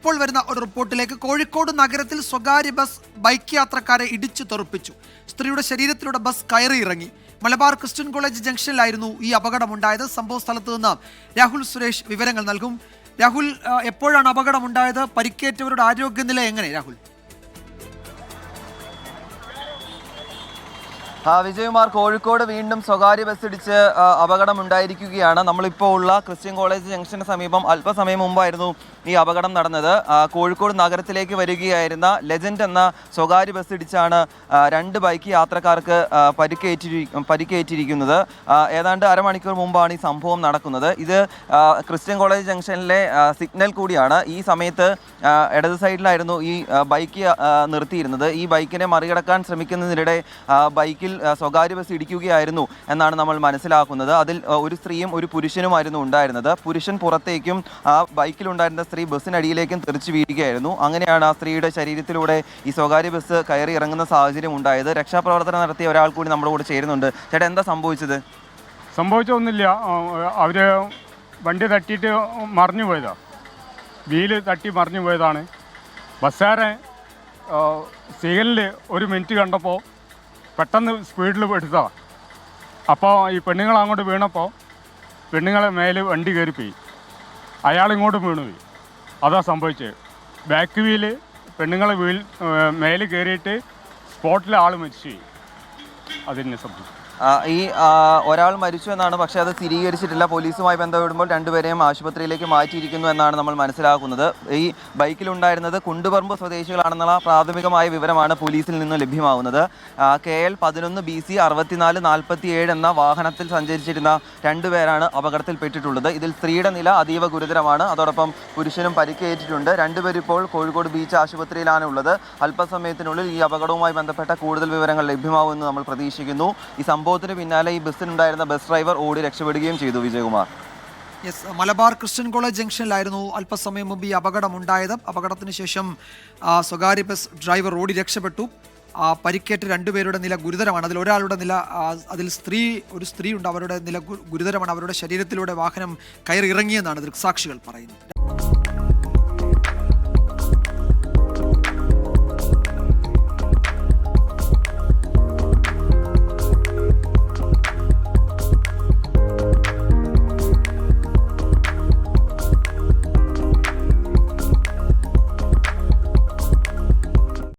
ഇപ്പോൾ വരുന്ന ഒരു റിപ്പോർട്ടിലേക്ക്. കോഴിക്കോട് നഗരത്തിൽ സ്വകാര്യ ബസ് ബൈക്ക് യാത്രക്കാരെ ഇടിച്ചു തെറിപ്പിച്ചു. സ്ത്രീയുടെ ശരീരത്തിലൂടെ ബസ് കയറി ഇറങ്ങി. മലബാർ ക്രിസ്ത്യൻ കോളേജ് ജംഗ്ഷനിലായിരുന്നു ഈ അപകടമുണ്ടായത്. സംഭവ സ്ഥലത്ത് നിന്ന് രാഹുൽ സുരേഷ് വിവരങ്ങൾ നൽകും. രാഹുൽ, എപ്പോഴാണ് അപകടമുണ്ടായത്? പരിക്കേറ്റവരുടെ ആരോഗ്യനില എങ്ങനെ രാഹുൽ? വിജയകുമാർ, കോഴിക്കോട് വീണ്ടും സ്വകാര്യ ബസ് ഇടിച്ച് അപകടമുണ്ടായിരിക്കുകയാണ്. നമ്മളിപ്പോൾ ഉള്ള ക്രിസ്ത്യൻ കോളേജ് ജംഗ്ഷന് സമീപം അല്പസമയം മുമ്പായിരുന്നു ഈ അപകടം നടന്നത്. കോഴിക്കോട് നഗരത്തിലേക്ക് വരികയായിരുന്ന ലെജൻഡ് എന്ന സ്വകാര്യ ബസ് ഇടിച്ചാണ് രണ്ട് ബൈക്ക് യാത്രക്കാർക്ക് പരിക്കേറ്റിരിക്കുന്നത്. ഏതാണ്ട് അരമണിക്കൂർ മുമ്പാണ് ഈ സംഭവം നടക്കുന്നത്. ഇത് ക്രിസ്ത്യൻ കോളേജ് ജംഗ്ഷനിലെ സിഗ്നൽ കൂടിയാണ്. ഈ സമയത്ത് ഇടത് സൈഡിലായിരുന്നു ഈ ബൈക്ക് നിർത്തിയിരുന്നത്. ഈ ബൈക്കിനെ മറികടക്കാൻ ശ്രമിക്കുന്നതിനിടെ ബൈക്കിൽ സ്വകാര്യ ബസ് ഇടിക്കുകയായിരുന്നു എന്നാണ് നമ്മൾ മനസ്സിലാക്കുന്നത്. അതിൽ ഒരു സ്ത്രീയും ഒരു പുരുഷനുമായിരുന്നു ഉണ്ടായിരുന്നത്. പുരുഷൻ പുറത്തേക്കും ആ ബൈക്കിലുണ്ടായിരുന്ന സ്ത്രീ ബസ്സിനടിയിലേക്കും തെറിച്ചു വീഴുകയായിരുന്നു. അങ്ങനെയാണ് ആ സ്ത്രീയുടെ ശരീരത്തിലൂടെ ഈ സ്വകാര്യ ബസ് കയറി ഇറങ്ങുന്ന സാഹചര്യം ഉണ്ടായത്. രക്ഷാപ്രവർത്തനം നടത്തിയ ഒരാൾ കൂടി നമ്മുടെ കൂടെ ചേരുന്നുണ്ട്. ചേട്ടാ, എന്താ സംഭവിച്ചത്? സംഭവിച്ചൊന്നുമില്ല. അവർ വണ്ടി തട്ടിയിട്ട് മറിഞ്ഞു പോയതാണ്. വീല് തട്ടി മറിഞ്ഞു പോയതാണ്. ബസ്സുകാരൻ സിഗ്നലിൽ ഒരു മിനിറ്റ് കണ്ടപ്പോൾ പെട്ടെന്ന് സ്പീഡിൽ എടുത്തതാണ്. അപ്പോൾ ഈ പെണ്ണുങ്ങൾ അങ്ങോട്ട് വീണപ്പോൾ പെണ്ണുങ്ങളെ മേലെ വണ്ടി കയറിപ്പോയി. അയാളിങ്ങോട്ട് വീണുപോയി. അതാ സംഭവിച്ചത്. ബാക്ക് വീല് പെണ്ണുങ്ങളെ മേലെ കയറിയിട്ട് സ്പോട്ടിൽ ആൾ മരിച്ചുപോയി. അതിനെ സംഭവിച്ചു. ഈ ഒരാൾ മരിച്ചു എന്നാണ്, പക്ഷേ അത് സ്ഥിരീകരിച്ചിട്ടില്ല. പോലീസുമായി ബന്ധപ്പെടുമ്പോൾ രണ്ടുപേരെയും ആശുപത്രിയിലേക്ക് മാറ്റിയിരിക്കുന്നു എന്നാണ് നമ്മൾ മനസ്സിലാക്കുന്നത്. ഈ ബൈക്കിലുണ്ടായിരുന്നത് കുണ്ടുപറമ്പ് സ്വദേശികളാണെന്നുള്ള പ്രാഥമികമായ വിവരമാണ് പോലീസിൽ നിന്ന് ലഭ്യമാകുന്നത്. KL 11 BC 6447 എന്ന വാഹനത്തിൽ സഞ്ചരിച്ചിരുന്ന രണ്ടുപേരാണ് അപകടത്തിൽപ്പെട്ടിട്ടുള്ളത്. ഇതിൽ സ്ത്രീയുടെ നില അതീവ ഗുരുതരമാണ്. അതോടൊപ്പം പുരുഷനും പരിക്കേറ്റിട്ടുണ്ട്. രണ്ടുപേരും ഇപ്പോൾ കോഴിക്കോട് ബീച്ച് ആശുപത്രിയിലാണ് ഉള്ളത്. അല്പസമയത്തിനുള്ളിൽ ഈ അപകടവുമായി ബന്ധപ്പെട്ട കൂടുതൽ വിവരങ്ങൾ ലഭ്യമാകുമെന്ന് നമ്മൾ പ്രതീക്ഷിക്കുന്നു. ഈ സംഭവത്തിന് പിന്നാലെ ഈ ബസ്സിലുണ്ടായിരുന്ന ബസ് ഡ്രൈവർ ഓടി രക്ഷപ്പെടുകയും ചെയ്തു. വിജയകുമാർ, മലബാർ ക്രിസ്ത്യൻ കോളേജ് ജംഗ്ഷനിലായിരുന്നു അല്പസമയം മുമ്പ് ഈ അപകടമുണ്ടായത്. അപകടത്തിന് ശേഷം സ്വകാര്യ ബസ് ഡ്രൈവർ ഓടി രക്ഷപ്പെട്ടു. പരിക്കേറ്റ രണ്ടുപേരുടെ നില ഗുരുതരമാണ്. അതിൽ ഒരാളുടെ നില, അതിൽ ഒരു സ്ത്രീ ഉണ്ട്, അവരുടെ നില ഗുരുതരമാണ്. അവരുടെ ശരീരത്തിലൂടെ വാഹനം കയറി ഇറങ്ങിയെന്നാണ് ദൃക്സാക്ഷികൾ പറയുന്നത്.